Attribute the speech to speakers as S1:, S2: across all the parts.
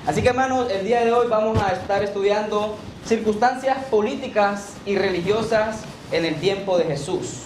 S1: Así que hermanos, el día de hoy vamos a estar estudiando circunstancias políticas y religiosas en el tiempo de Jesús.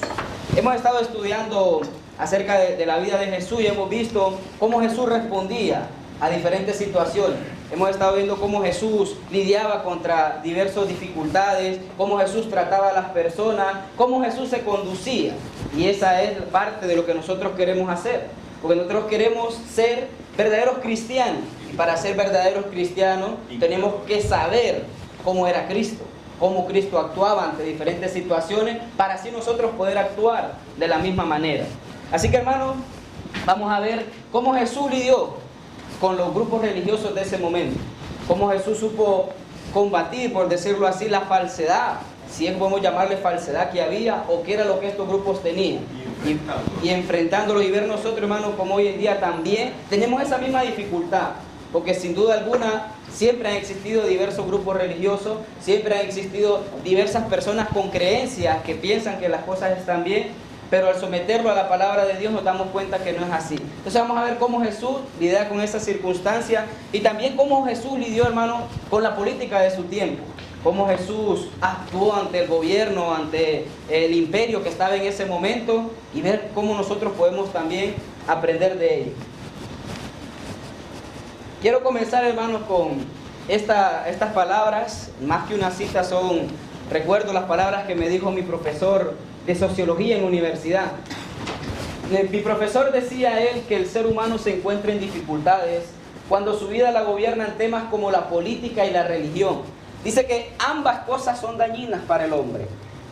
S1: Hemos estado estudiando acerca de la vida de Jesús y hemos visto cómo Jesús respondía a diferentes situaciones. Hemos estado viendo cómo Jesús lidiaba contra diversas dificultades, cómo Jesús trataba a las personas, cómo Jesús se conducía. Y esa es parte de lo que nosotros queremos hacer, porque nosotros queremos ser verdaderos cristianos. Y para ser verdaderos cristianos tenemos que saber cómo era Cristo, cómo Cristo actuaba ante diferentes situaciones, para así nosotros poder actuar de la misma manera. Así que hermanos, vamos a ver cómo Jesús lidió con los grupos religiosos de ese momento, cómo Jesús supo combatir, por decirlo así, la falsedad, si es que podemos llamarle falsedad que había o qué era lo que estos grupos tenían, y enfrentándolo y ver nosotros, hermanos, como hoy en día también tenemos esa misma dificultad, porque sin duda alguna siempre han existido diversos grupos religiosos, siempre han existido diversas personas con creencias que piensan que las cosas están bien, pero al someterlo a la palabra de Dios nos damos cuenta que no es así. Entonces vamos a ver cómo Jesús lidia con esa circunstancia y también cómo Jesús lidió, hermano, con la política de su tiempo. Cómo Jesús actuó ante el gobierno, ante el imperio que estaba en ese momento, y ver cómo nosotros podemos también aprender de ello. Quiero comenzar, hermanos, con estas palabras. Más que una cita, recuerdo las palabras que me dijo mi profesor de sociología en la universidad. Mi profesor decía a él que el ser humano se encuentra en dificultades cuando su vida la gobiernan temas como la política y la religión. Dice que ambas cosas son dañinas para el hombre.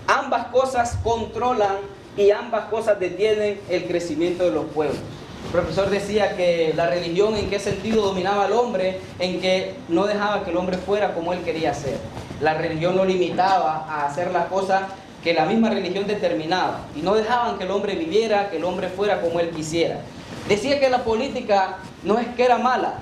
S1: Ambas cosas controlan y ambas cosas detienen el crecimiento de los pueblos. El profesor decía que la religión, ¿en qué sentido dominaba al hombre? En que no dejaba que el hombre fuera como él quería ser. La religión lo limitaba a hacer las cosas que la misma religión determinaba, y no dejaban que el hombre viviera, que el hombre fuera como él quisiera. Decía que la política no es que era mala,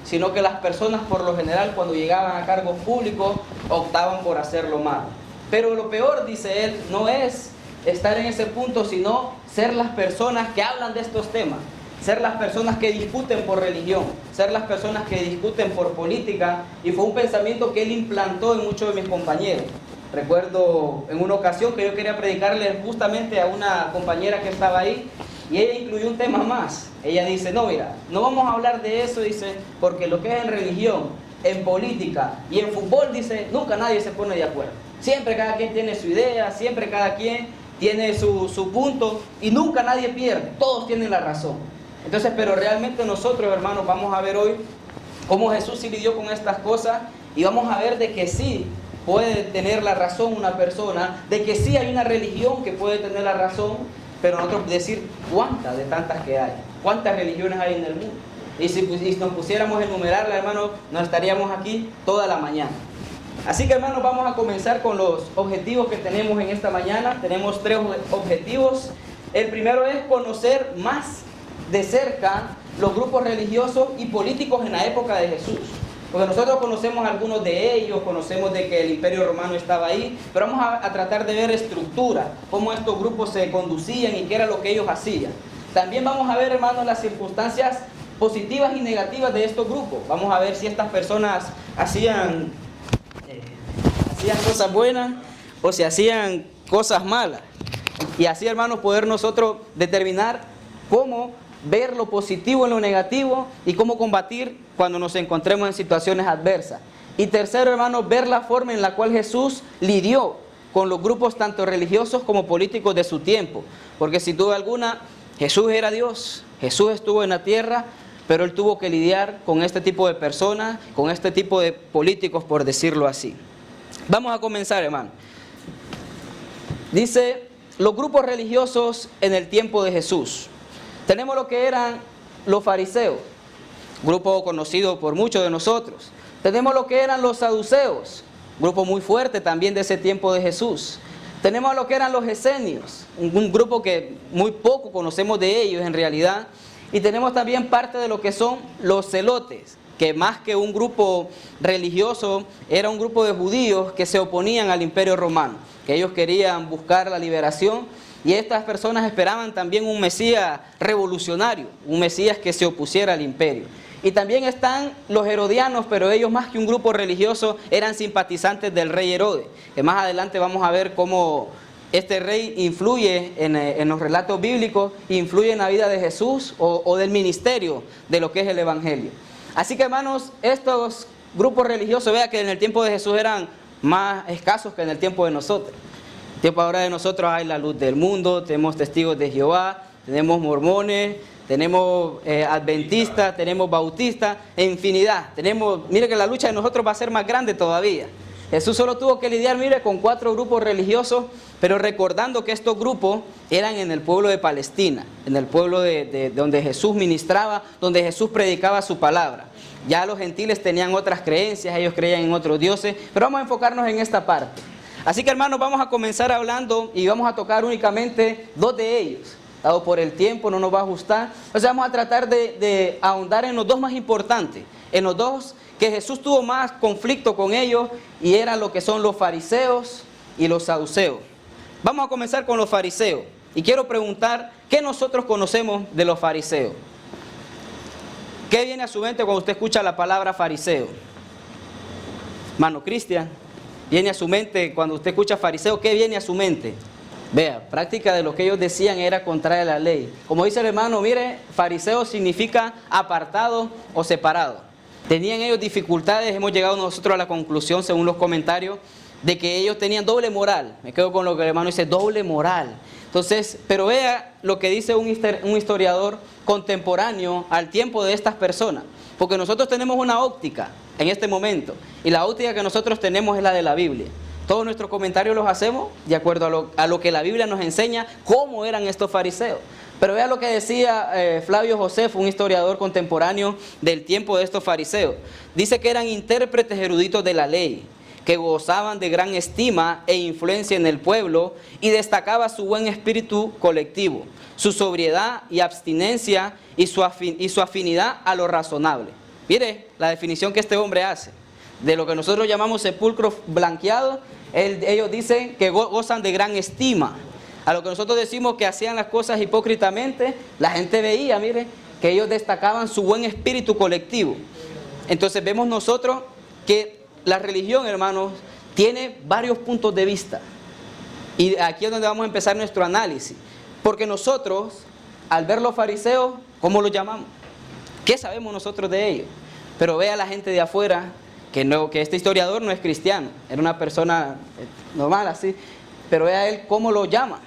S1: sino que las personas por lo general cuando llegaban a cargos públicos optaban por hacerlo mal. Pero lo peor, dice él, no es estar en ese punto, sino ser las personas que hablan de estos temas, ser las personas que discuten por religión, ser las personas que discuten por política, y fue un pensamiento que él implantó en muchos de mis compañeros. Recuerdo en una ocasión que yo quería predicarle justamente a una compañera que estaba ahí, y ella incluyó un tema más. Ella dice, no, mira, no vamos a hablar de eso, dice, porque lo que es en religión, en política y en fútbol, dice, nunca nadie se pone de acuerdo. Siempre cada quien tiene su idea, siempre cada quien tiene su punto, y nunca nadie pierde, todos tienen la razón. Entonces, pero realmente nosotros, hermanos, vamos a ver hoy cómo Jesús sí lidió con estas cosas, y vamos a ver de que sí puede tener la razón una persona, de que sí hay una religión que puede tener la razón, pero nosotros decir cuántas de tantas que hay, cuántas religiones hay en el mundo. Y si nos pusiéramos a enumerarla, hermanos, nos estaríamos aquí toda la mañana. Así que, hermanos, vamos a comenzar con los objetivos que tenemos en esta mañana. Tenemos 3 objetivos. El primero es conocer más de cerca los grupos religiosos y políticos en la época de Jesús. Porque nosotros conocemos algunos de ellos, conocemos de que el Imperio Romano estaba ahí, pero vamos a tratar de ver estructura, cómo estos grupos se conducían y qué era lo que ellos hacían. También vamos a ver, hermanos, las circunstancias positivas y negativas de estos grupos. Vamos a ver si estas personas hacían cosas buenas o si hacían cosas malas. Y así, hermanos, poder nosotros determinar cómo ver lo positivo en lo negativo y cómo combatir cuando nos encontremos en situaciones adversas. Y tercero, hermanos, ver la forma en la cual Jesús lidió con los grupos tanto religiosos como políticos de su tiempo. Porque sin duda alguna, Jesús era Dios, Jesús estuvo en la tierra, pero Él tuvo que lidiar con este tipo de personas, con este tipo de políticos, por decirlo así. Vamos a comenzar, hermano. Dice, los grupos religiosos en el tiempo de Jesús. Tenemos lo que eran los fariseos, grupo conocido por muchos de nosotros. Tenemos lo que eran los saduceos, grupo muy fuerte también de ese tiempo de Jesús. Tenemos lo que eran los esenios, un grupo que muy poco conocemos de ellos en realidad. Y tenemos también parte de lo que son los celotes, que más que un grupo religioso, era un grupo de judíos que se oponían al Imperio Romano, que ellos querían buscar la liberación. Y estas personas esperaban también un Mesías revolucionario, un Mesías que se opusiera al imperio. Y también están los herodianos, pero ellos más que un grupo religioso eran simpatizantes del rey Herodes, que más adelante vamos a ver cómo este rey influye en los relatos bíblicos, influye en la vida de Jesús o del ministerio de lo que es el Evangelio. Así que, hermanos, estos grupos religiosos, vea que en el tiempo de Jesús eran más escasos que en el tiempo de nosotros. En el tiempo ahora de nosotros hay la luz del mundo, tenemos testigos de Jehová, tenemos mormones, tenemos adventistas, tenemos bautistas, infinidad. Mire que la lucha de nosotros va a ser más grande todavía. Jesús solo tuvo que lidiar, mire, con 4 grupos religiosos, pero recordando que estos grupos eran en el pueblo de Palestina, en el pueblo de donde Jesús ministraba, donde Jesús predicaba su palabra. Ya los gentiles tenían otras creencias, ellos creían en otros dioses, pero vamos a enfocarnos en esta parte. Así que, hermanos, vamos a comenzar hablando y vamos a tocar únicamente 2 de ellos. Dado por el tiempo, no nos va a ajustar. O sea, vamos a tratar de ahondar en los 2 más importantes, en los 2 que Jesús tuvo más conflicto con ellos, y eran lo que son los fariseos y los saduceos. Vamos a comenzar con los fariseos. Y quiero preguntar, ¿qué nosotros conocemos de los fariseos? ¿Qué viene a su mente cuando usted escucha la palabra fariseo? Hermano Cristian, ¿viene a su mente cuando usted escucha fariseo? ¿Qué viene a su mente? Vea, práctica de lo que ellos decían era contraria a la ley. Como dice el hermano, mire, fariseo significa apartado o separado. Tenían ellos dificultades, hemos llegado nosotros a la conclusión, según los comentarios, de que ellos tenían doble moral. Me quedo con lo que el hermano dice, doble moral. Entonces, pero vea lo que dice un historiador contemporáneo al tiempo de estas personas. Porque nosotros tenemos una óptica en este momento, y la óptica que nosotros tenemos es la de la Biblia. Todos nuestros comentarios los hacemos de acuerdo a lo que la Biblia nos enseña, cómo eran estos fariseos. Pero vea lo que decía Flavio Josefo, un historiador contemporáneo del tiempo de estos fariseos. Dice que eran intérpretes eruditos de la ley, que gozaban de gran estima e influencia en el pueblo, y destacaba su buen espíritu colectivo, su sobriedad y abstinencia y su afinidad a lo razonable. Mire la definición que este hombre hace de lo que nosotros llamamos sepulcro blanqueado. Ellos dicen que gozan de gran estima. A lo que nosotros decimos que hacían las cosas hipócritamente, la gente veía, mire, que ellos destacaban su buen espíritu colectivo. Entonces vemos nosotros que la religión, hermanos, tiene varios puntos de vista. Y aquí es donde vamos a empezar nuestro análisis. Porque nosotros, al ver los fariseos, ¿cómo los llamamos? ¿Qué sabemos nosotros de ellos? Pero vea la gente de afuera, que este historiador no es cristiano, era una persona normal así, pero vea él cómo lo llama.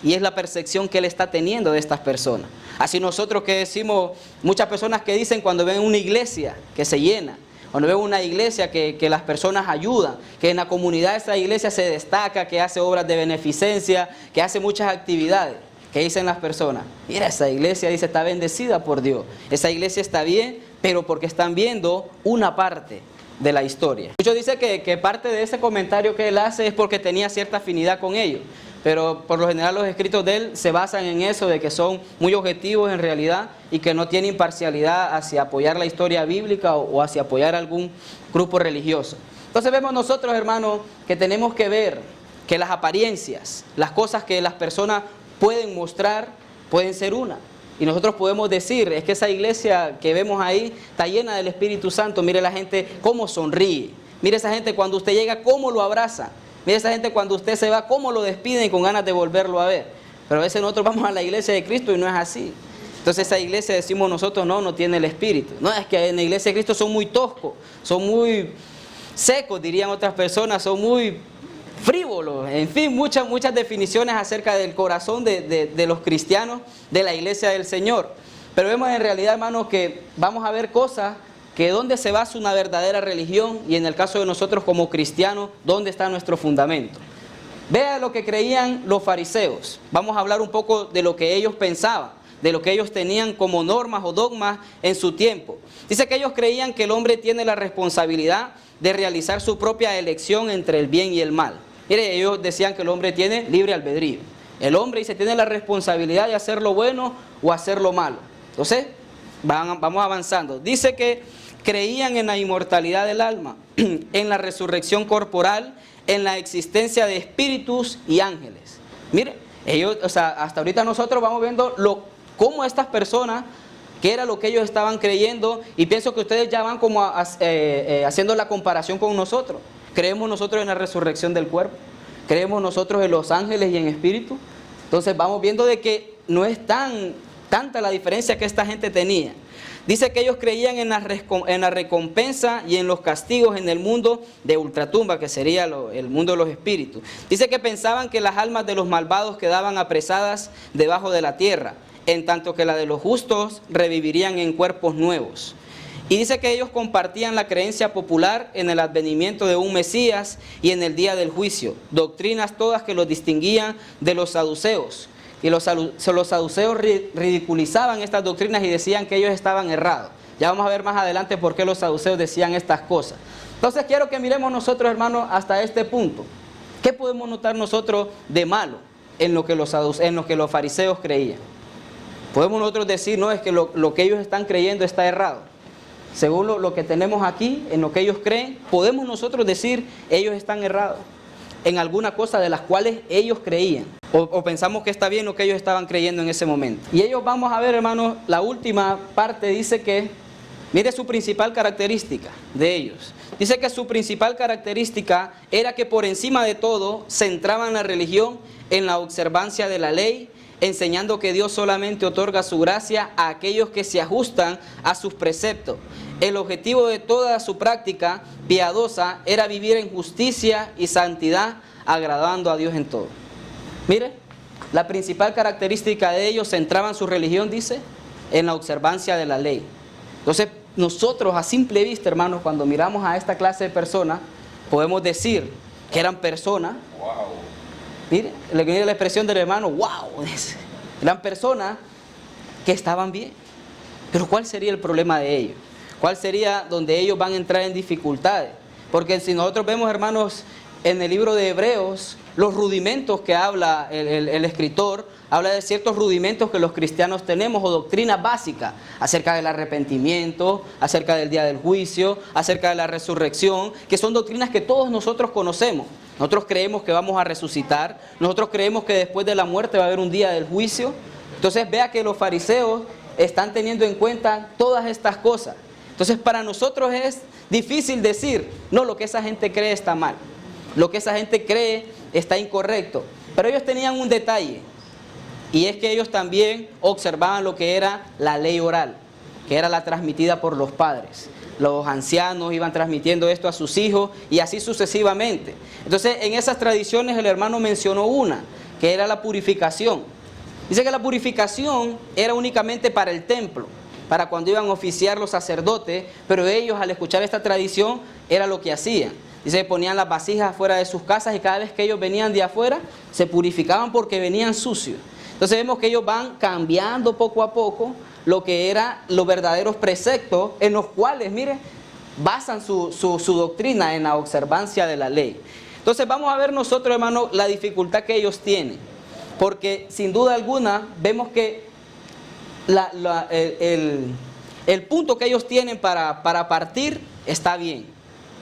S1: Y es la percepción que él está teniendo de estas personas. Así nosotros que decimos, muchas personas que dicen cuando ven una iglesia que se llena, cuando ven una iglesia que las personas ayudan, que en la comunidad esa iglesia se destaca, que hace obras de beneficencia, que hace muchas actividades, que dicen las personas, mira, esa iglesia dice está bendecida por Dios, esa iglesia está bien, pero porque están viendo una parte de la historia. Muchos dicen que parte de ese comentario que él hace es porque tenía cierta afinidad con ellos, pero por lo general los escritos de él se basan en eso, de que son muy objetivos en realidad y que no tienen imparcialidad hacia apoyar la historia bíblica o hacia apoyar algún grupo religioso. Entonces vemos nosotros, hermanos, que tenemos que ver que las apariencias, las cosas que las personas pueden mostrar, pueden ser una. Y nosotros podemos decir, es que esa iglesia que vemos ahí está llena del Espíritu Santo. Mire la gente cómo sonríe. Mire esa gente cuando usted llega, cómo lo abraza. Mire esa gente cuando usted se va, cómo lo despiden con ganas de volverlo a ver. Pero a veces nosotros vamos a la iglesia de Cristo y no es así. Entonces esa iglesia, decimos nosotros, no tiene el Espíritu. No, es que en la iglesia de Cristo son muy toscos, son muy secos, dirían otras personas, son muy frívolos. En fin, muchas definiciones acerca del corazón de los cristianos, de la iglesia del Señor. Pero vemos en realidad, hermanos, que vamos a ver cosas que dónde se basa una verdadera religión, y en el caso de nosotros como cristianos, dónde está nuestro fundamento. Vea lo que creían los fariseos. Vamos a hablar un poco de lo que ellos pensaban, de lo que ellos tenían como normas o dogmas en su tiempo. Dice que ellos creían que el hombre tiene la responsabilidad de realizar su propia elección entre el bien y el mal. Mire, ellos decían que el hombre tiene libre albedrío. El hombre dice tiene la responsabilidad de hacer lo bueno o hacer lo malo. Entonces, vamos avanzando. Dice que creían en la inmortalidad del alma, en la resurrección corporal, en la existencia de espíritus y ángeles. Mire, ellos, hasta ahorita nosotros vamos viendo cómo estas personas qué era lo que ellos estaban creyendo, y pienso que ustedes ya van como haciendo la comparación con nosotros. ¿Creemos nosotros en la resurrección del cuerpo? ¿Creemos nosotros en los ángeles y en espíritu? Entonces vamos viendo de que no es tanta la diferencia que esta gente tenía. Dice que ellos creían en la recompensa y en los castigos en el mundo de ultratumba, que sería el mundo de los espíritus. Dice que pensaban que las almas de los malvados quedaban apresadas debajo de la tierra, en tanto que la de los justos revivirían en cuerpos nuevos. Y dice que ellos compartían la creencia popular en el advenimiento de un Mesías y en el día del juicio, doctrinas todas que los distinguían de los saduceos. Y los saduceos ridiculizaban estas doctrinas y decían que ellos estaban errados. Ya vamos a ver más adelante por qué los saduceos decían estas cosas. Entonces quiero que miremos nosotros, hermanos, hasta este punto. ¿Qué podemos notar nosotros de malo en lo que los fariseos creían? Podemos nosotros decir, no, es que lo que ellos están creyendo está errado. Según lo que tenemos aquí, en lo que ellos creen, podemos nosotros decir, ellos están errados en alguna cosa de las cuales ellos creían. O pensamos que está bien lo que ellos estaban creyendo en ese momento. Y ellos, vamos a ver, hermanos, la última parte dice que, mire su principal característica de ellos. Dice que su principal característica era que por encima de todo centraban la religión en la observancia de la ley, enseñando que Dios solamente otorga su gracia a aquellos que se ajustan a sus preceptos. El objetivo de toda su práctica piadosa era vivir en justicia y santidad, agradando a Dios en todo. Mire, la principal característica de ellos, centraban su religión, dice, en la observancia de la ley. Entonces, nosotros a simple vista, hermanos, cuando miramos a esta clase de personas, podemos decir que eran personas. Wow. Mire, le viene la expresión del hermano, wow, dice. Eran personas que estaban bien. Pero ¿cuál sería el problema de ellos? ¿Cuál sería donde ellos van a entrar en dificultades? Porque si nosotros vemos, hermanos, en el libro de Hebreos, los rudimentos que habla el escritor, habla de ciertos rudimentos que los cristianos tenemos, o doctrinas básicas, acerca del arrepentimiento, acerca del día del juicio, acerca de la resurrección, que son doctrinas que todos nosotros conocemos. Nosotros creemos que vamos a resucitar, nosotros creemos que después de la muerte va a haber un día del juicio. Entonces vea que los fariseos están teniendo en cuenta todas estas cosas. Entonces para nosotros es difícil decir, no, lo que esa gente cree está mal, lo que esa gente cree está incorrecto. Pero ellos tenían un detalle, y es que ellos también observaban lo que era la ley oral, que era la transmitida por los padres. Los ancianos iban transmitiendo esto a sus hijos y así sucesivamente. Entonces en esas tradiciones el hermano mencionó una, que era la purificación. Dice que la purificación era únicamente para el templo, para cuando iban a oficiar los sacerdotes, pero ellos al escuchar esta tradición era lo que hacían. Dice que ponían las vasijas afuera de sus casas y cada vez que ellos venían de afuera se purificaban porque venían sucios. Entonces vemos que ellos van cambiando poco a poco lo que eran los verdaderos preceptos en los cuales, mire, basan su doctrina en la observancia de la ley. Entonces vamos a ver nosotros, hermanos, la dificultad que ellos tienen, porque sin duda alguna vemos que el punto que ellos tienen para partir está bien.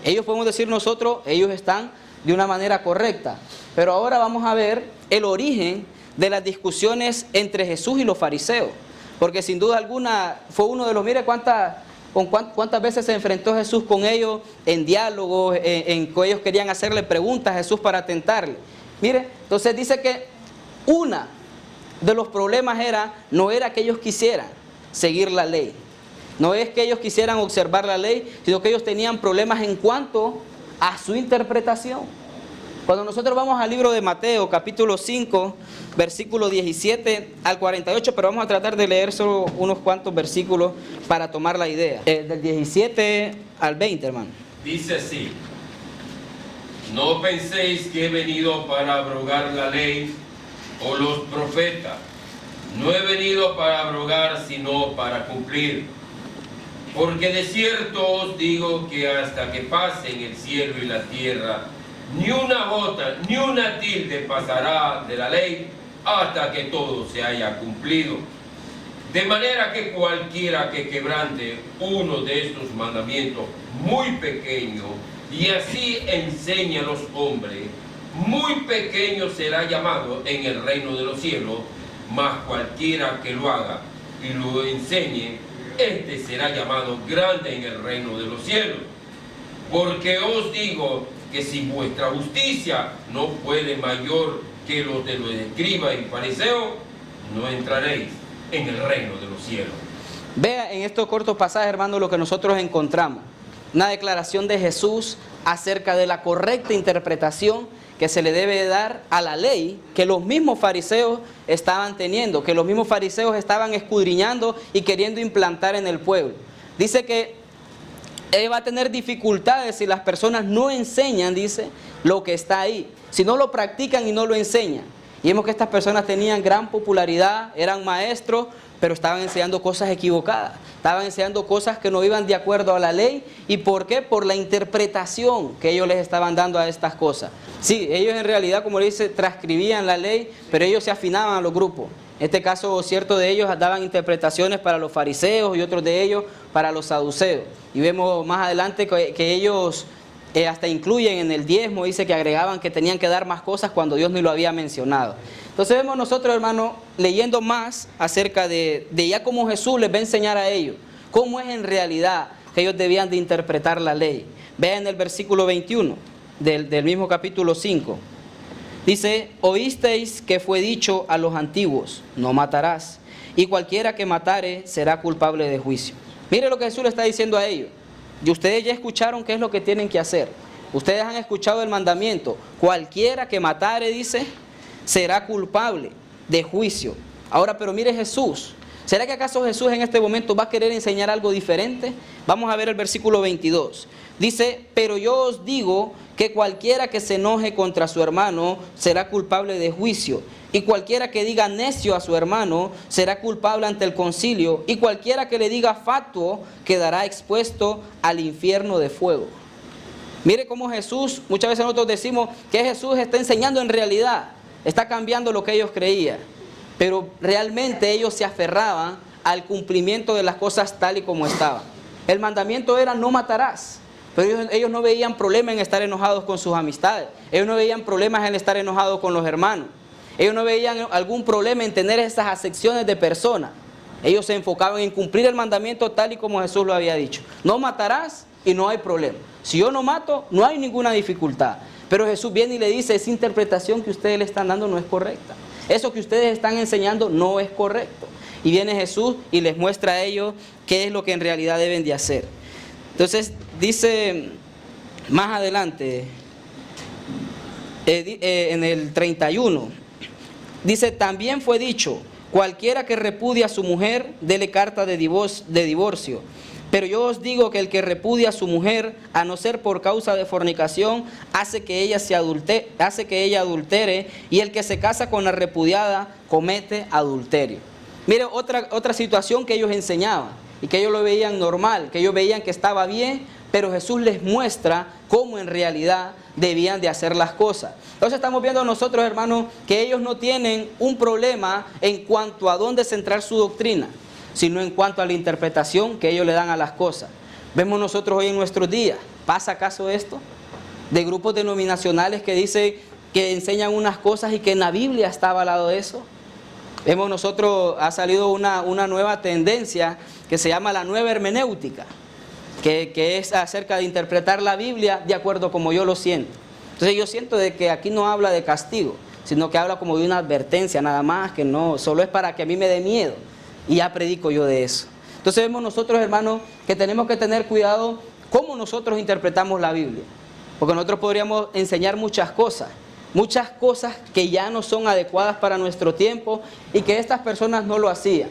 S1: Ellos, podemos decir nosotros, ellos están de una manera correcta. Pero ahora vamos a ver el origen de las discusiones entre Jesús y los fariseos. Porque sin duda alguna fue uno de los, mire cuántas veces se enfrentó Jesús con ellos en diálogos, en que ellos querían hacerle preguntas a Jesús para tentarle. Mire, entonces dice que una de los problemas no era que ellos quisieran seguir la ley. No es que ellos quisieran observar la ley, sino que ellos tenían problemas en cuanto a su interpretación. Cuando nosotros vamos al libro de Mateo, capítulo 5, versículo 17 al 48, pero vamos a tratar de leer solo unos cuantos versículos para tomar la idea. Del 17 al 20, hermano.
S2: Dice así: no penséis que he venido para abrogar la ley o los profetas. No he venido para abrogar, sino para cumplir. Porque de cierto os digo que hasta que pasen el cielo y la tierra, ni una gota, ni una tilde pasará de la ley hasta que todo se haya cumplido. De manera que cualquiera que quebrante uno de estos mandamientos muy pequeños y así enseñe a los hombres, muy pequeño será llamado en el reino de los cielos, mas cualquiera que lo haga y lo enseñe, este será llamado grande en el reino de los cielos. Porque os digo que si vuestra justicia no fuere mayor que los de los escribas y fariseos, no entraréis en el reino de los cielos.
S1: Vea en estos cortos pasajes, hermano, lo que nosotros encontramos. Una declaración de Jesús acerca de la correcta interpretación que se le debe dar a la ley que los mismos fariseos estaban teniendo, que los mismos fariseos estaban escudriñando y queriendo implantar en el pueblo. Dice que él va a tener dificultades si las personas no enseñan, dice, lo que está ahí. Si no lo practican y no lo enseñan. Y vemos que estas personas tenían gran popularidad, eran maestros, pero estaban enseñando cosas equivocadas. Estaban enseñando cosas que no iban de acuerdo a la ley. ¿Y por qué? Por la interpretación que ellos les estaban dando a estas cosas. Sí, ellos en realidad, como le dice, transcribían la ley, pero ellos se afinaban a los grupos. En este caso, ciertos de ellos daban interpretaciones para los fariseos y otros de ellos para los saduceos. Y vemos más adelante que ellos hasta incluyen en el diezmo, dice que agregaban que tenían que dar más cosas cuando Dios ni lo había mencionado. Entonces vemos nosotros, hermanos, leyendo más acerca de ya cómo Jesús les va a enseñar a ellos, cómo es en realidad que ellos debían de interpretar la ley. Vean el versículo 21 del mismo capítulo 5. Dice, oísteis que fue dicho a los antiguos, no matarás, y cualquiera que matare será culpable de juicio. Mire lo que Jesús le está diciendo a ellos. Y ustedes ya escucharon qué es lo que tienen que hacer. Ustedes han escuchado el mandamiento. Cualquiera que matare, dice, será culpable de juicio. Ahora, pero mire Jesús. ¿Será que acaso Jesús en este momento va a querer enseñar algo diferente? Vamos a ver el versículo 22. Dice, pero yo os digo que cualquiera que se enoje contra su hermano será culpable de juicio. Y cualquiera que diga necio a su hermano será culpable ante el concilio. Y cualquiera que le diga fatuo quedará expuesto al infierno de fuego. Mire cómo Jesús, muchas veces nosotros decimos que Jesús está enseñando en realidad. Está cambiando lo que ellos creían. Pero realmente ellos se aferraban al cumplimiento de las cosas tal y como estaban. El mandamiento era no matarás. Pero ellos no veían problema en estar enojados con sus amistades. Ellos no veían problemas en estar enojados con los hermanos. Ellos no veían algún problema en tener esas acepciones de personas. Ellos se enfocaban en cumplir el mandamiento tal y como Jesús lo había dicho. No matarás y no hay problema. Si yo no mato, no hay ninguna dificultad. Pero Jesús viene y le dice, esa interpretación que ustedes le están dando no es correcta. Eso que ustedes están enseñando no es correcto. Y viene Jesús y les muestra a ellos qué es lo que en realidad deben de hacer. Entonces dice más adelante, en el 31, dice, también fue dicho, cualquiera que repudia a su mujer, dele carta de divorcio. Pero yo os digo que el que repudia a su mujer, a no ser por causa de fornicación, hace que ella adultere, y el que se casa con la repudiada comete adulterio. Mire otra situación que ellos enseñaban y que ellos lo veían normal, que ellos veían que estaba bien, pero Jesús les muestra cómo en realidad debían de hacer las cosas. Entonces estamos viendo nosotros, hermanos, que ellos no tienen un problema en cuanto a dónde centrar su doctrina, sino en cuanto a la interpretación que ellos le dan a las cosas. Vemos nosotros hoy en nuestros días, ¿pasa acaso esto? De grupos denominacionales que dicen que enseñan unas cosas y que en la Biblia está avalado eso. Vemos nosotros, ha salido una nueva tendencia que se llama la nueva hermenéutica, que es acerca de interpretar la Biblia de acuerdo como yo lo siento. Entonces yo siento de que aquí no habla de castigo, sino que habla como de una advertencia nada más, que no, solo es para que a mí me dé miedo. Y ya predico yo de eso. Entonces vemos nosotros, hermanos, que tenemos que tener cuidado cómo nosotros interpretamos la Biblia. Porque nosotros podríamos enseñar muchas cosas que ya no son adecuadas para nuestro tiempo y que estas personas no lo hacían.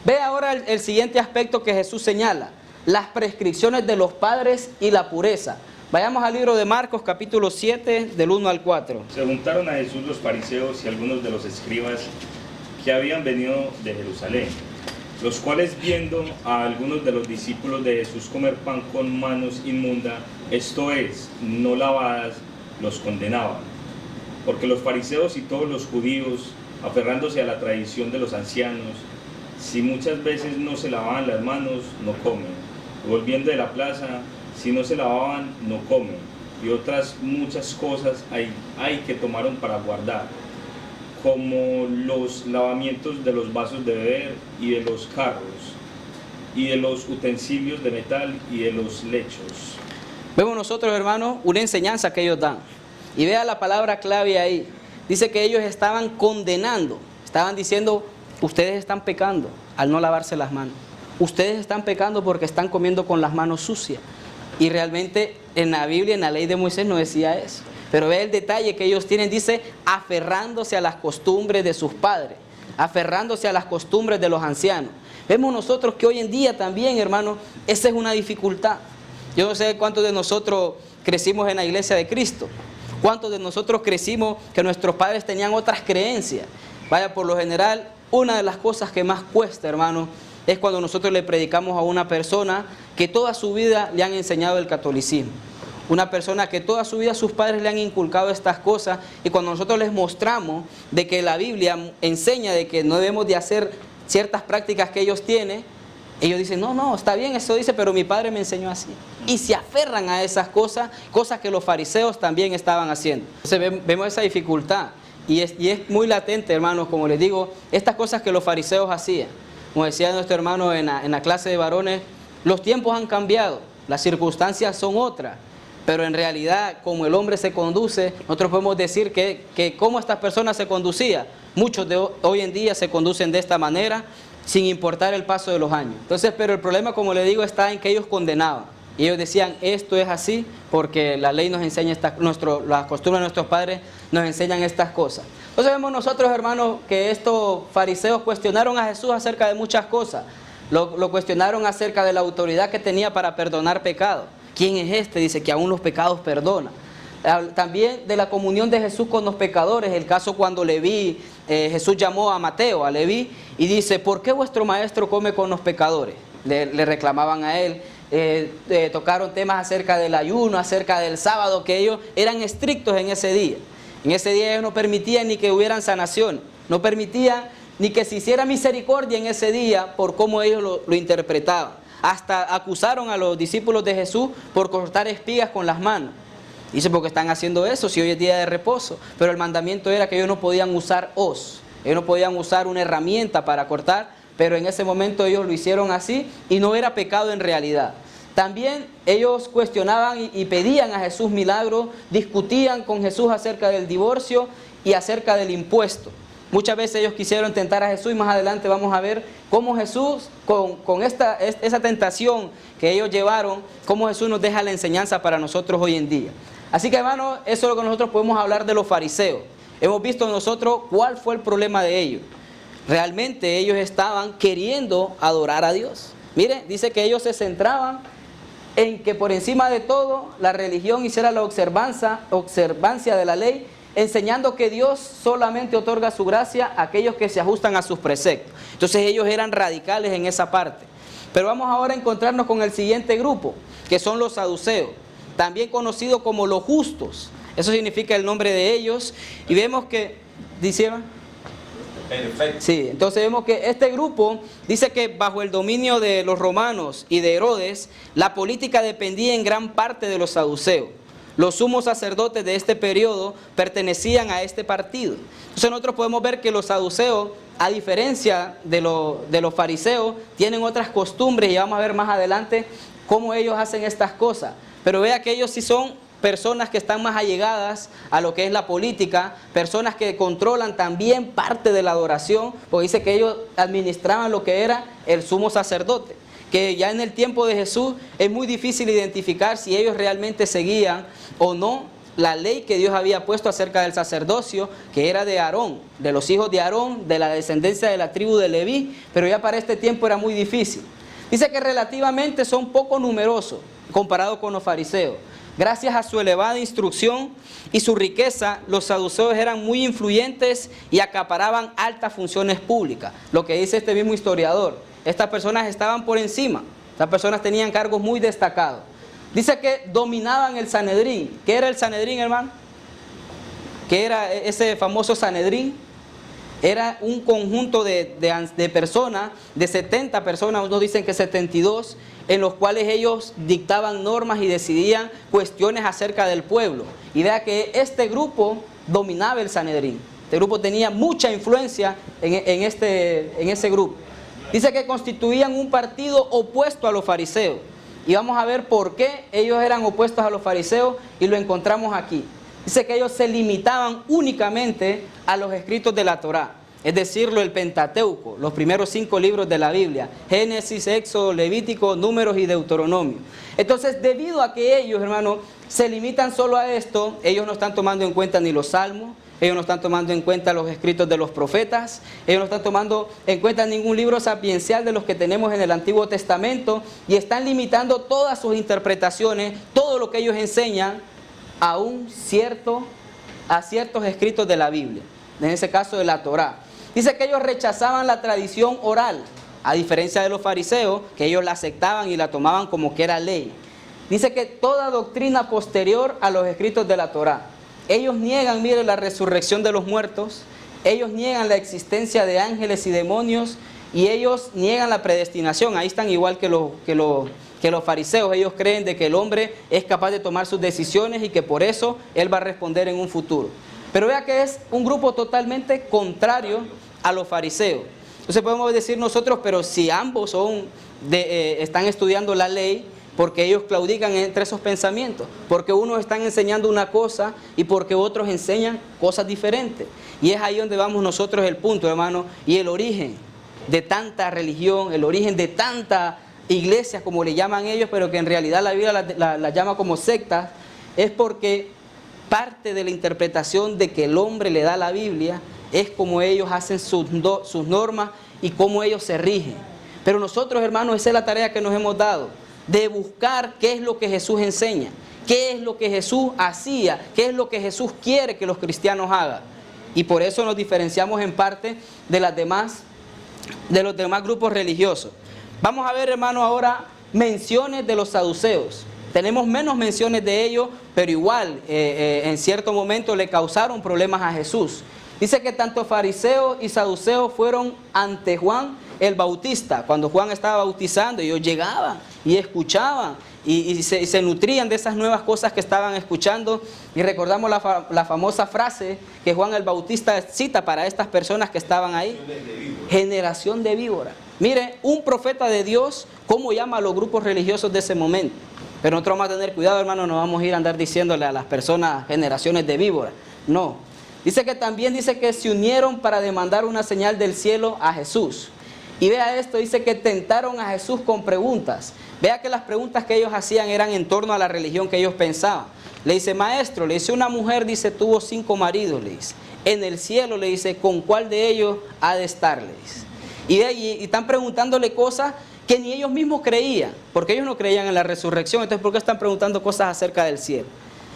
S1: Ve ahora el siguiente aspecto que Jesús señala, las prescripciones de los padres y la pureza. Vayamos al libro de Marcos, capítulo 7, del 1 al 4.
S3: Se juntaron a Jesús los fariseos y algunos de los escribas que habían venido de Jerusalén, los cuales viendo a algunos de los discípulos de Jesús comer pan con manos inmundas, esto es, no lavadas, los condenaban. Porque los fariseos y todos los judíos, aferrándose a la tradición de los ancianos, si muchas veces no se lavaban las manos, no comen. Volviendo de la plaza, si no se lavaban, no comen. Y otras muchas cosas hay que tomaron para guardar. como los lavamientos de los vasos de beber y de los carros, y de los utensilios de metal y de los lechos.
S1: Vemos nosotros, hermanos, una enseñanza que ellos dan. Y vea la palabra clave ahí. Dice que ellos estaban condenando, estaban diciendo, ustedes están pecando al no lavarse las manos. Ustedes están pecando porque están comiendo con las manos sucias. Y realmente en la Biblia, en la ley de Moisés no decía eso. Pero ve el detalle que ellos tienen, dice, aferrándose a las costumbres de sus padres, aferrándose a las costumbres de los ancianos. Vemos nosotros que hoy en día también, hermanos, esa es una dificultad. Yo no sé cuántos de nosotros crecimos en la iglesia de Cristo. ¿Cuántos de nosotros crecimos que nuestros padres tenían otras creencias? Vaya, por lo general, una de las cosas que más cuesta, hermano, es cuando nosotros le predicamos a una persona que toda su vida le han enseñado el catolicismo. Una persona que toda su vida sus padres le han inculcado estas cosas, y cuando nosotros les mostramos de que la Biblia enseña de que no debemos de hacer ciertas prácticas que ellos tienen, ellos dicen, no, está bien, eso dice, pero mi padre me enseñó así. Y se aferran a esas cosas, cosas que los fariseos también estaban haciendo. Entonces vemos esa dificultad. Y es muy latente, hermanos, como les digo, estas cosas que los fariseos hacían. Como decía nuestro hermano en la clase de varones, los tiempos han cambiado, las circunstancias son otras. Pero en realidad, como el hombre se conduce, nosotros podemos decir que cómo estas personas se conducían. Muchos de hoy en día se conducen de esta manera, sin importar el paso de los años. Entonces, pero el problema, como le digo, está en que ellos condenaban. Y ellos decían, esto es así porque la ley nos enseña, las costumbres de nuestros padres nos enseñan estas cosas. Entonces vemos nosotros, hermanos, que estos fariseos cuestionaron a Jesús acerca de muchas cosas. Lo cuestionaron acerca de la autoridad que tenía para perdonar pecados. ¿Quién es este? Dice que aún los pecados perdona. También de la comunión de Jesús con los pecadores, el caso cuando Leví, Jesús llamó a Mateo, a Leví, y dice, ¿por qué vuestro maestro come con los pecadores? Le reclamaban a él. Tocaron temas acerca del ayuno, acerca del sábado, que ellos eran estrictos en ese día. En ese día ellos no permitían ni que hubieran sanación, no permitían ni que se hiciera misericordia en ese día por cómo ellos lo interpretaban. Hasta acusaron a los discípulos de Jesús por cortar espigas con las manos. Dice, porque están haciendo eso si hoy es día de reposo. Pero el mandamiento era que ellos no podían usar hoz, ellos no podían usar una herramienta para cortar, pero en ese momento ellos lo hicieron así y no era pecado en realidad. También ellos cuestionaban y pedían a Jesús milagros, discutían con Jesús acerca del divorcio y acerca del impuesto. Muchas veces ellos quisieron tentar a Jesús y más adelante vamos a ver cómo Jesús, con esa tentación que ellos llevaron, cómo Jesús nos deja la enseñanza para nosotros hoy en día. Así que, hermanos, eso es lo que nosotros podemos hablar de los fariseos. Hemos visto nosotros cuál fue el problema de ellos. Realmente ellos estaban queriendo adorar a Dios. Mire, dice que ellos se centraban en que por encima de todo la religión hiciera la observancia de la ley, enseñando que Dios solamente otorga su gracia a aquellos que se ajustan a sus preceptos. Entonces ellos eran radicales en esa parte. Pero vamos ahora a encontrarnos con el siguiente grupo, que son los saduceos, también conocidos como los justos. Eso significa el nombre de ellos. Y vemos que, ¿dicieron?
S2: Perfecto.
S1: Sí, entonces vemos que este grupo dice que bajo el dominio de los romanos y de Herodes, la política dependía en gran parte de los saduceos. Los sumos sacerdotes de este periodo pertenecían a este partido. Entonces nosotros podemos ver que los saduceos, a diferencia de los fariseos, tienen otras costumbres y vamos a ver más adelante cómo ellos hacen estas cosas. Pero vea que ellos sí son personas que están más allegadas a lo que es la política, personas que controlan también parte de la adoración, porque dice que ellos administraban lo que era el sumo sacerdote, que ya en el tiempo de Jesús es muy difícil identificar si ellos realmente seguían o no la ley que Dios había puesto acerca del sacerdocio, que era de Aarón, de los hijos de Aarón, de la descendencia de la tribu de Leví, pero ya para este tiempo era muy difícil. Dice que relativamente son poco numerosos comparado con los fariseos. Gracias a su elevada instrucción y su riqueza, los saduceos eran muy influyentes y acaparaban altas funciones públicas. Lo que dice este mismo historiador. Estas personas estaban por encima. Estas personas tenían cargos muy destacados. Dice que dominaban el Sanedrín. ¿Qué era el Sanedrín, hermano? ¿Qué era ese famoso Sanedrín? Era un conjunto de personas, de 70 personas, unos dicen que 72, en los cuales ellos dictaban normas y decidían cuestiones acerca del pueblo. Y vea que este grupo dominaba el Sanedrín. Este grupo tenía mucha influencia en ese grupo. Dice que constituían un partido opuesto a los fariseos. Y vamos a ver por qué ellos eran opuestos a los fariseos y lo encontramos aquí. Dice que ellos se limitaban únicamente a los escritos de la Torá, es decir, el Pentateuco, los primeros 5 libros de la Biblia: Génesis, Éxodo, Levítico, Números y Deuteronomio. Entonces, debido a que ellos, hermanos, se limitan solo a esto, ellos no están tomando en cuenta ni los salmos, ellos no están tomando en cuenta los escritos de los profetas, ellos no están tomando en cuenta ningún libro sapiencial de los que tenemos en el Antiguo Testamento, y están limitando todas sus interpretaciones, todo lo que ellos enseñan a ciertos escritos de la Biblia, en ese caso de la Torá. Dice que ellos rechazaban la tradición oral, a diferencia de los fariseos, que ellos la aceptaban y la tomaban como que era ley. Dice que toda doctrina posterior a los escritos de la Torá. Ellos niegan, mire, la resurrección de los muertos, ellos niegan la existencia de ángeles y demonios, y ellos niegan la predestinación. Ahí están igual que los fariseos. Ellos creen de que el hombre es capaz de tomar sus decisiones y que por eso él va a responder en un futuro. Pero vea que es un grupo totalmente contrario a los fariseos. Entonces podemos decir nosotros, pero si ambos están estudiando la ley, porque ellos claudican entre esos pensamientos, porque unos están enseñando una cosa y porque otros enseñan cosas diferentes. Y es ahí donde vamos nosotros el punto, hermano, y el origen de tanta religión, el origen de tanta iglesias, como le llaman ellos, pero que en realidad la Biblia la llama como sectas, es porque parte de la interpretación de que el hombre le da a la Biblia es como ellos hacen sus normas y cómo ellos se rigen. Pero nosotros, hermanos, esa es la tarea que nos hemos dado, de buscar qué es lo que Jesús enseña, qué es lo que Jesús hacía, qué es lo que Jesús quiere que los cristianos hagan. Y por eso nos diferenciamos en parte de los demás grupos religiosos. Vamos a ver, hermano, ahora menciones de los saduceos. Tenemos menos menciones de ellos, pero igual en cierto momento le causaron problemas a Jesús. Dice que tanto fariseos y saduceos fueron ante Juan el Bautista. Cuando Juan estaba bautizando, ellos llegaban y escuchaban y se nutrían de esas nuevas cosas que estaban escuchando. Y recordamos la famosa frase que Juan el Bautista cita para estas personas que estaban ahí: generación de víbora. Mire, un profeta de Dios, ¿cómo llama a los grupos religiosos de ese momento? Pero nosotros vamos a tener cuidado, hermano, no vamos a ir a andar diciéndole a las personas generaciones de víbora. No. Dice que también se unieron para demandar una señal del cielo a Jesús. Y vea esto, dice que tentaron a Jesús con preguntas. Vea que las preguntas que ellos hacían eran en torno a la religión que ellos pensaban. Le dice: maestro, le dice, una mujer, dice, tuvo 5 maridos, le dice. En el cielo, le dice, ¿con cuál de ellos ha de estar? Le dice. Y están preguntándole cosas que ni ellos mismos creían, porque ellos no creían en la resurrección. Entonces, ¿por qué están preguntando cosas acerca del cielo?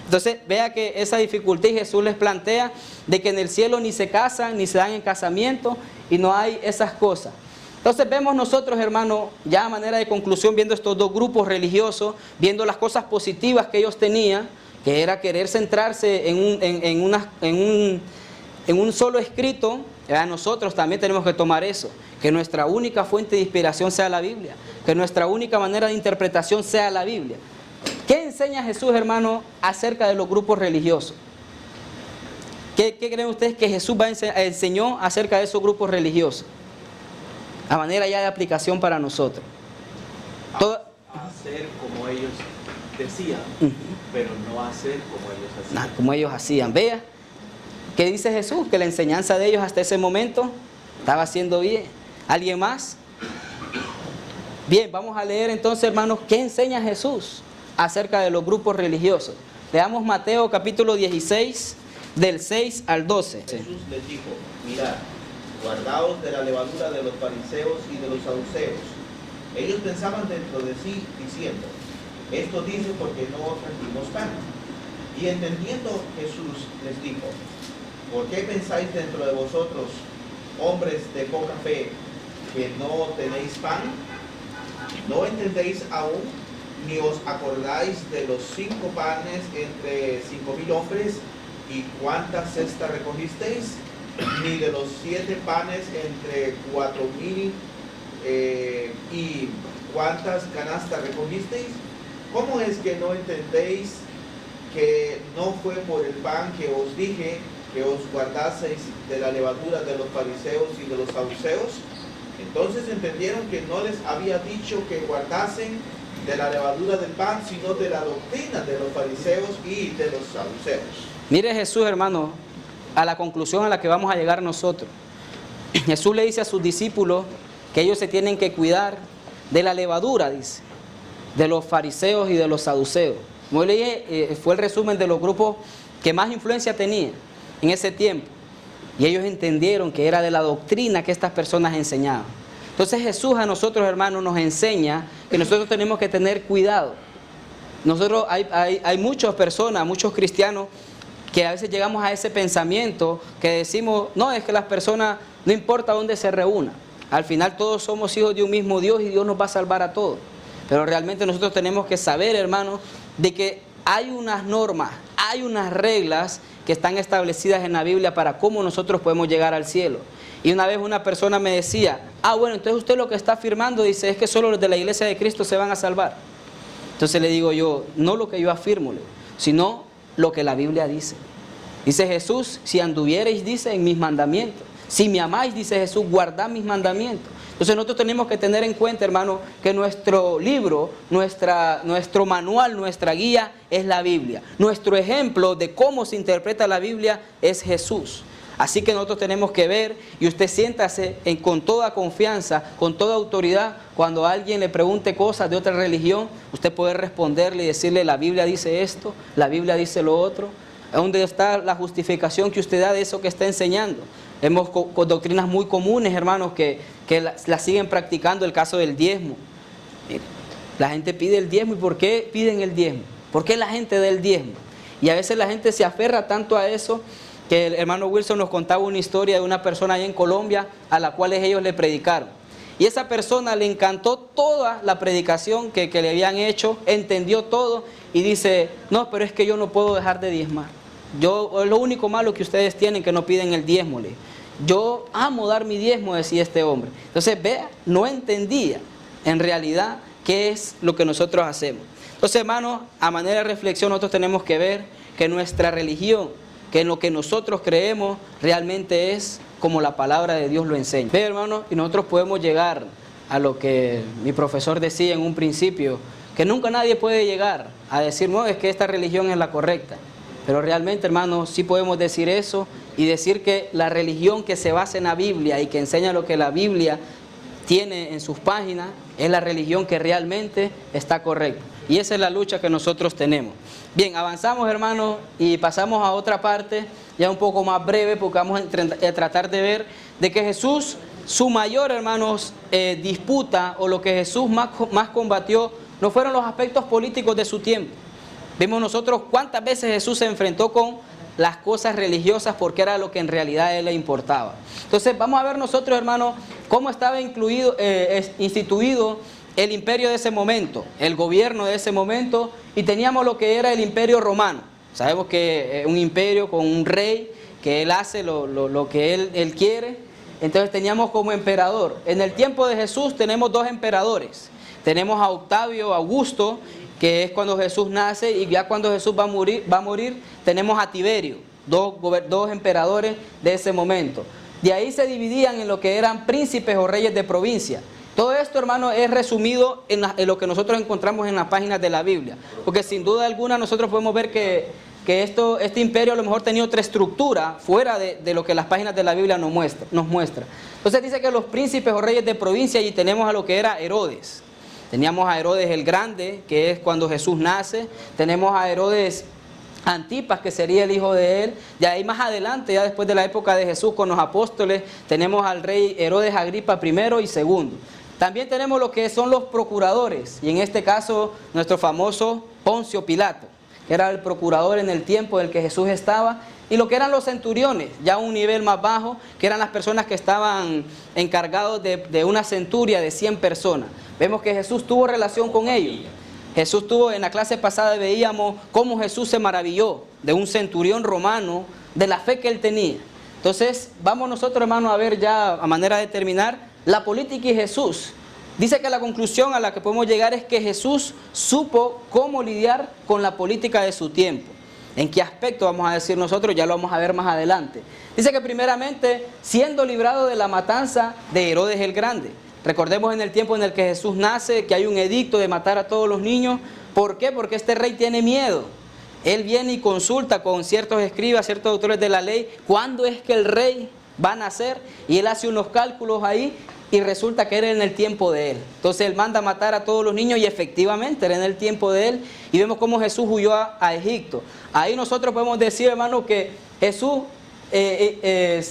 S1: Entonces, vea que esa dificultad, y Jesús les plantea de que en el cielo ni se casan, ni se dan en casamiento, y no hay esas cosas. Entonces vemos nosotros, hermanos, ya a manera de conclusión, viendo estos dos grupos religiosos, viendo las cosas positivas que ellos tenían, que era querer centrarse en un solo escrito. Nosotros también tenemos que tomar eso, que nuestra única fuente de inspiración sea la Biblia, que nuestra única manera de interpretación sea la Biblia. ¿Qué enseña Jesús, hermano, acerca de los grupos religiosos? ¿Qué creen ustedes que Jesús enseñó acerca de esos grupos religiosos? A manera ya de aplicación para nosotros.
S4: Hacer como ellos decían, pero no hacer como ellos hacían.
S1: Como ellos hacían. Vea, ¿qué dice Jesús? Que la enseñanza de ellos hasta ese momento estaba haciendo bien. ¿Alguien más? Bien, vamos a leer entonces, hermanos, ¿qué enseña Jesús acerca de los grupos religiosos? Leamos Mateo capítulo 16, del 6 al 12.
S4: Jesús les dijo: mirad, guardaos de la levadura de los fariseos y de los saduceos. Ellos pensaban dentro de sí, diciendo: esto dice porque no trajimos pan. Y entendiendo Jesús les dijo: ¿por qué pensáis dentro de vosotros, hombres de poca fe, que no tenéis pan? ¿No entendéis aún, ni os acordáis de los 5 panes entre 5,000 hombres, y cuántas cestas recogisteis? Ni de los 7 panes entre 4,000, y cuántas canastas recogisteis. ¿Cómo es que no entendéis que no fue por el pan que os dije que os guardaseis de la levadura de los fariseos y de los saduceos. Entonces entendieron que no les había dicho que guardasen de la levadura del pan, sino de la doctrina de los fariseos y de los saduceos.
S1: Mire Jesús, hermano, a la conclusión a la que vamos a llegar nosotros. Jesús le dice a sus discípulos que ellos se tienen que cuidar de la levadura, dice, de los fariseos y de los saduceos. Como le dije, fue el resumen de los grupos que más influencia tenían en ese tiempo. Y ellos entendieron que era de la doctrina que estas personas enseñaban. Entonces Jesús a nosotros, hermanos, nos enseña que nosotros tenemos que tener cuidado. Nosotros hay muchas personas, muchos cristianos, que a veces llegamos a ese pensamiento que decimos, no, es que las personas, no importa dónde se reúnan, al final todos somos hijos de un mismo Dios y Dios nos va a salvar a todos. Pero realmente nosotros tenemos que saber, hermanos, de que hay unas normas, hay unas reglas que están establecidas en la Biblia para cómo nosotros podemos llegar al cielo. Y una vez una persona me decía, bueno, entonces usted lo que está afirmando, dice, es que solo los de la iglesia de Cristo se van a salvar. Entonces le digo yo, no lo que yo afirmo, sino lo que la Biblia dice. Dice Jesús, si anduviereis, dice, en mis mandamientos. Si me amáis, dice Jesús, guardad mis mandamientos. Entonces nosotros tenemos que tener en cuenta, hermano, que nuestro libro, nuestro manual, nuestra guía es la Biblia. Nuestro ejemplo de cómo se interpreta la Biblia es Jesús. Así que nosotros tenemos que ver, y usted siéntase con toda confianza, con toda autoridad, cuando alguien le pregunte cosas de otra religión, usted puede responderle y decirle, la Biblia dice esto, la Biblia dice lo otro. ¿Dónde está la justificación que usted da de eso que está enseñando? Hemos con doctrinas muy comunes, hermanos, que la siguen practicando, el caso del diezmo. Mire, la gente pide el diezmo, ¿y por qué piden el diezmo? ¿Por qué la gente da el diezmo? Y a veces la gente se aferra tanto a eso, que el hermano Wilson nos contaba una historia de una persona allá en Colombia a la cual ellos le predicaron. Y esa persona le encantó toda la predicación que le habían hecho, entendió todo y dice, no, pero es que yo no puedo dejar de diezmar. Es lo único malo que ustedes tienen, que no piden el diezmo. Yo amo dar mi diezmo, decía este hombre. Entonces, vea, no entendía en realidad qué es lo que nosotros hacemos. Entonces, hermanos, a manera de reflexión nosotros tenemos que ver que nuestra religión, que en lo que nosotros creemos realmente es como la palabra de Dios lo enseña. Ve, hermano, y nosotros podemos llegar a lo que mi profesor decía en un principio, que nunca nadie puede llegar a decir, no, es que esta religión es la correcta. Pero realmente, hermano, sí podemos decir eso y decir que la religión que se basa en la Biblia y que enseña lo que la Biblia tiene en sus páginas es la religión que realmente está correcta. Y esa es la lucha que nosotros tenemos. Bien, avanzamos, hermanos, y pasamos a otra parte, ya un poco más breve, porque vamos a tratar de ver de que Jesús, su mayor, hermanos, disputa, o lo que Jesús más combatió, no fueron los aspectos políticos de su tiempo. Vemos nosotros cuántas veces Jesús se enfrentó con las cosas religiosas porque era lo que en realidad a él le importaba. Entonces vamos a ver nosotros, hermanos, cómo estaba instituido el imperio de ese momento, el gobierno de ese momento, y teníamos lo que era el imperio romano. Sabemos que es un imperio con un rey, que él hace lo que él quiere. Entonces teníamos como emperador. En el tiempo de Jesús tenemos dos emperadores. Tenemos a Octavio Augusto, que es cuando Jesús nace, y ya cuando Jesús va a morir, tenemos a Tiberio, dos emperadores de ese momento. De ahí se dividían en lo que eran príncipes o reyes de provincia. Todo esto, hermano, es resumido en lo que nosotros encontramos en las páginas de la Biblia. Porque sin duda alguna nosotros podemos ver que este imperio a lo mejor tenía otra estructura fuera de lo que las páginas de la Biblia nos muestra. Entonces dice que los príncipes o reyes de provincia, y tenemos a lo que era Herodes. Teníamos a Herodes el Grande, que es cuando Jesús nace. Tenemos a Herodes Antipas, que sería el hijo de él. De ahí más adelante, ya después de la época de Jesús con los apóstoles, tenemos al rey Herodes Agripa I y II. También tenemos lo que son los procuradores, y en este caso nuestro famoso Poncio Pilato, que era el procurador en el tiempo en el que Jesús estaba, y lo que eran los centuriones, ya a un nivel más bajo, que eran las personas que estaban encargados de una centuria de 100 personas. Vemos que Jesús tuvo relación con ellos. Jesús tuvo, en la clase pasada veíamos cómo Jesús se maravilló de un centurión romano, de la fe que él tenía. Entonces, vamos nosotros, hermanos, a ver ya a manera de terminar, la política y Jesús. Dice que la conclusión a la que podemos llegar es que Jesús supo cómo lidiar con la política de su tiempo. ¿En qué aspecto vamos a decir nosotros? Ya lo vamos a ver más adelante. Dice que primeramente, siendo librado de la matanza de Herodes el Grande. Recordemos en el tiempo en el que Jesús nace, que hay un edicto de matar a todos los niños. ¿Por qué? Porque este rey tiene miedo. Él viene y consulta con ciertos escribas, ciertos autores de la ley, ¿cuándo es que el rey va a nacer? Y él hace unos cálculos ahí y resulta que era en el tiempo de él. Entonces él manda a matar a todos los niños y efectivamente era en el tiempo de él. Y vemos cómo Jesús huyó a Egipto. Ahí nosotros podemos decir, hermano, que Jesús se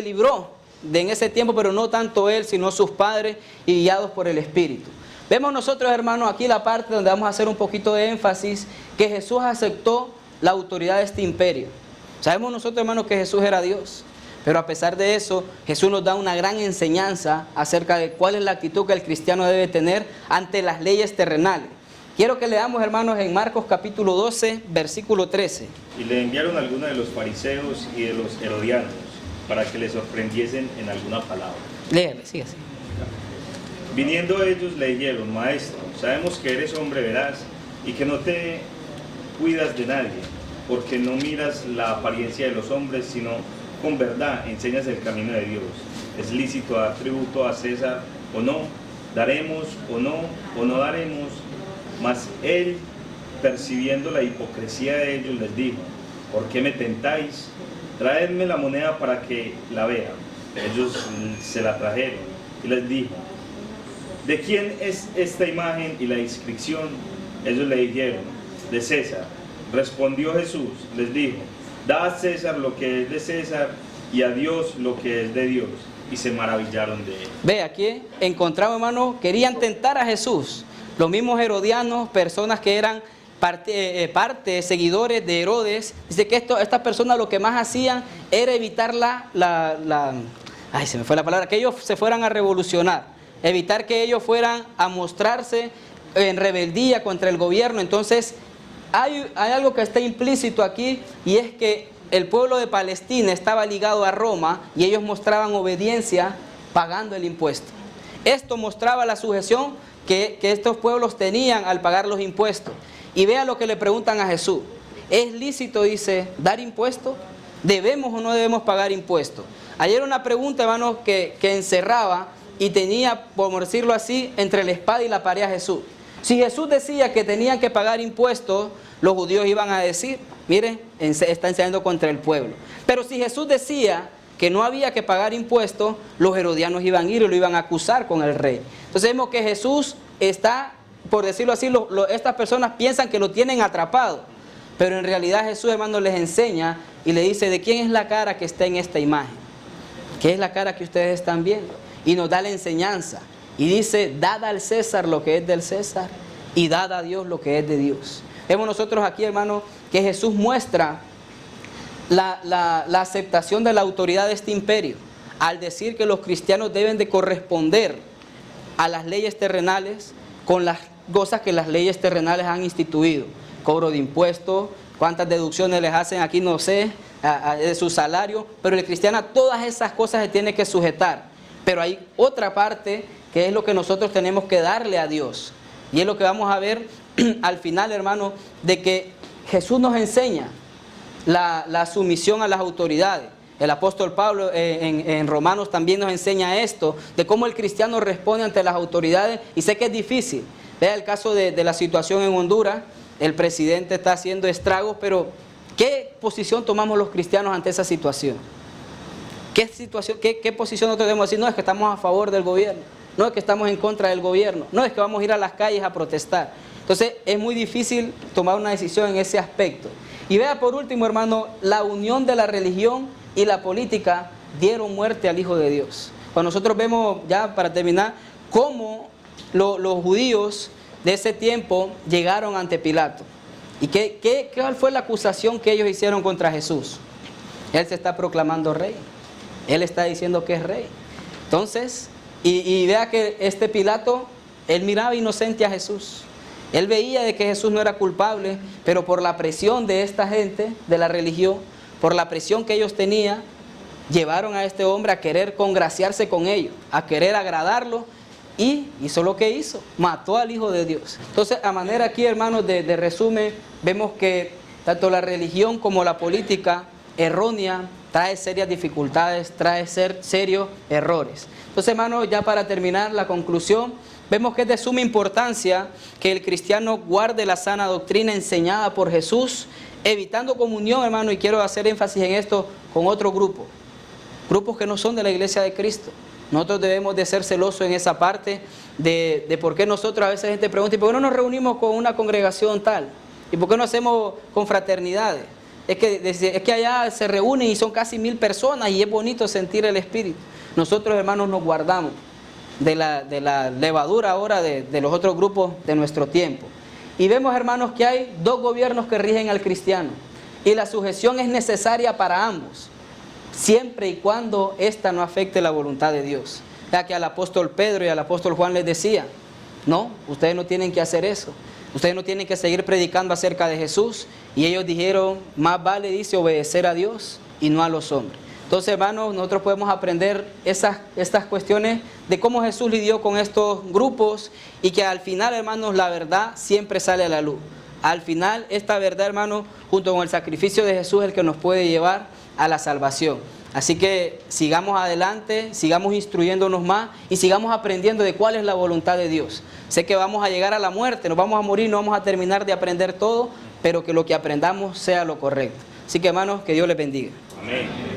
S1: libró en ese tiempo, pero no tanto él, sino sus padres y guiados por el Espíritu. Vemos nosotros, hermanos, aquí la parte donde vamos a hacer un poquito de énfasis, que Jesús aceptó la autoridad de este imperio. Sabemos nosotros, hermanos, que Jesús era Dios, pero a pesar de eso, Jesús nos da una gran enseñanza acerca de cuál es la actitud que el cristiano debe tener ante las leyes terrenales. Quiero que leamos, hermanos, en Marcos capítulo 12, versículo 13.
S3: Y le enviaron algunos de los fariseos y de los herodianos, para que le sorprendiesen en alguna palabra.
S1: Léale, sigue así.
S3: Viniendo ellos le dijeron, Maestro, sabemos que eres hombre veraz y que no te cuidas de nadie, porque no miras la apariencia de los hombres, sino con verdad enseñas el camino de Dios. ¿Es lícito dar tributo a César o no? ¿Daremos o no daremos? Mas él, percibiendo la hipocresía de ellos, les dijo, ¿por qué me tentáis? Traedme la moneda para que la vea. Ellos se la trajeron y les dijo, ¿de quién es esta imagen y la inscripción? Ellos le dijeron, de César. Respondió Jesús, les dijo, da a César lo que es de César y a Dios lo que es de Dios. Y se maravillaron de él.
S1: Ve, aquí encontramos, hermano, querían tentar a Jesús. Los mismos herodianos, personas que eran seguidores de Herodes, dice que estas personas lo que más hacían era evitar se me fue la palabra, que ellos se fueran a revolucionar, evitar que ellos fueran a mostrarse en rebeldía contra el gobierno. Entonces hay algo que está implícito aquí, y es que el pueblo de Palestina estaba ligado a Roma y ellos mostraban obediencia pagando el impuesto. Esto mostraba la sujeción que estos pueblos tenían al pagar los impuestos. Y vea lo que le preguntan a Jesús. ¿Es lícito, dice, dar impuestos? ¿Debemos o no debemos pagar impuestos? Ayer una pregunta, hermanos, que encerraba y tenía, por decirlo así, entre la espada y la pared a Jesús. Si Jesús decía que tenían que pagar impuestos, los judíos iban a decir, mire, está enseñando contra el pueblo. Pero si Jesús decía que no había que pagar impuestos, los herodianos iban a ir y lo iban a acusar con el rey. Entonces vemos que Jesús está, por decirlo así, estas personas piensan que lo tienen atrapado, pero en realidad Jesús, hermano, les enseña y le dice, ¿de quién es la cara que está en esta imagen? ¿Qué es la cara que ustedes están viendo? Y nos da la enseñanza y dice, dad al César lo que es del César y dad a Dios lo que es de Dios. Vemos nosotros aquí, hermano, que Jesús muestra la aceptación de la autoridad de este imperio al decir que los cristianos deben de corresponder a las leyes terrenales con las cosas que las leyes terrenales han instituido. Cobro de impuestos, cuántas deducciones les hacen aquí, no sé, de su salario, pero el cristiano a todas esas cosas se tiene que sujetar. Pero hay otra parte que es lo que nosotros tenemos que darle a Dios. Y es lo que vamos a ver al final, hermano, de que Jesús nos enseña la sumisión a las autoridades. El apóstol Pablo en Romanos también nos enseña esto, de cómo el cristiano responde ante las autoridades, y sé que es difícil. Vea el caso de la situación en Honduras, el presidente está haciendo estragos, pero ¿qué posición tomamos los cristianos ante esa situación? ¿Qué posición nosotros debemos decir? No es que estamos a favor del gobierno, no es que estamos en contra del gobierno, no es que vamos a ir a las calles a protestar. Entonces es muy difícil tomar una decisión en ese aspecto. Y vea por último, hermano, la unión de la religión y la política dieron muerte al Hijo de Dios. Cuando nosotros vemos, ya para terminar, cómo los judíos de ese tiempo llegaron ante Pilato. ¿Y cuál fue la acusación que ellos hicieron contra Jesús? Él se está proclamando rey. Él está diciendo que es rey. Entonces, y vea que este Pilato, él miraba inocente a Jesús. Él veía de que Jesús no era culpable, pero por la presión de esta gente, de la religión, por la presión que ellos tenían, llevaron a este hombre a querer congraciarse con ellos, a querer agradarlo, y hizo lo que hizo, mató al Hijo de Dios. Entonces, a manera aquí, hermanos, de resumen, vemos que tanto la religión como la política errónea trae serias dificultades, trae serios errores. Entonces, hermanos, ya para terminar la conclusión, vemos que es de suma importancia que el cristiano guarde la sana doctrina enseñada por Jesús, evitando comunión, hermano, y quiero hacer énfasis en esto, con otro grupo, grupos que no son de la iglesia de Cristo. Nosotros debemos de ser celosos en esa parte de por qué nosotros, a veces la gente pregunta, ¿y por qué no nos reunimos con una congregación tal? ¿Y por qué no hacemos confraternidades? Es que allá se reúnen y son casi 1000 personas y es bonito sentir el Espíritu. Nosotros, hermanos, nos guardamos de la levadura ahora de los otros grupos de nuestro tiempo. Y vemos, hermanos, que hay 2 gobiernos que rigen al cristiano y la sujeción es necesaria para ambos, siempre y cuando ésta no afecte la voluntad de Dios. Ya que al apóstol Pedro y al apóstol Juan les decía, no, ustedes no tienen que hacer eso, ustedes no tienen que seguir predicando acerca de Jesús, y ellos dijeron, más vale, dice, obedecer a Dios y no a los hombres. Entonces, hermanos, nosotros podemos aprender estas cuestiones de cómo Jesús lidió con estos grupos y que al final, hermanos, la verdad siempre sale a la luz. Al final, esta verdad, hermanos, junto con el sacrificio de Jesús, es el que nos puede llevar a la salvación. Así que sigamos adelante, sigamos instruyéndonos más y sigamos aprendiendo de cuál es la voluntad de Dios. Sé que vamos a llegar a la muerte, nos vamos a morir, no vamos a terminar de aprender todo, pero que lo que aprendamos sea lo correcto. Así que, hermanos, que Dios les bendiga.
S3: Amén.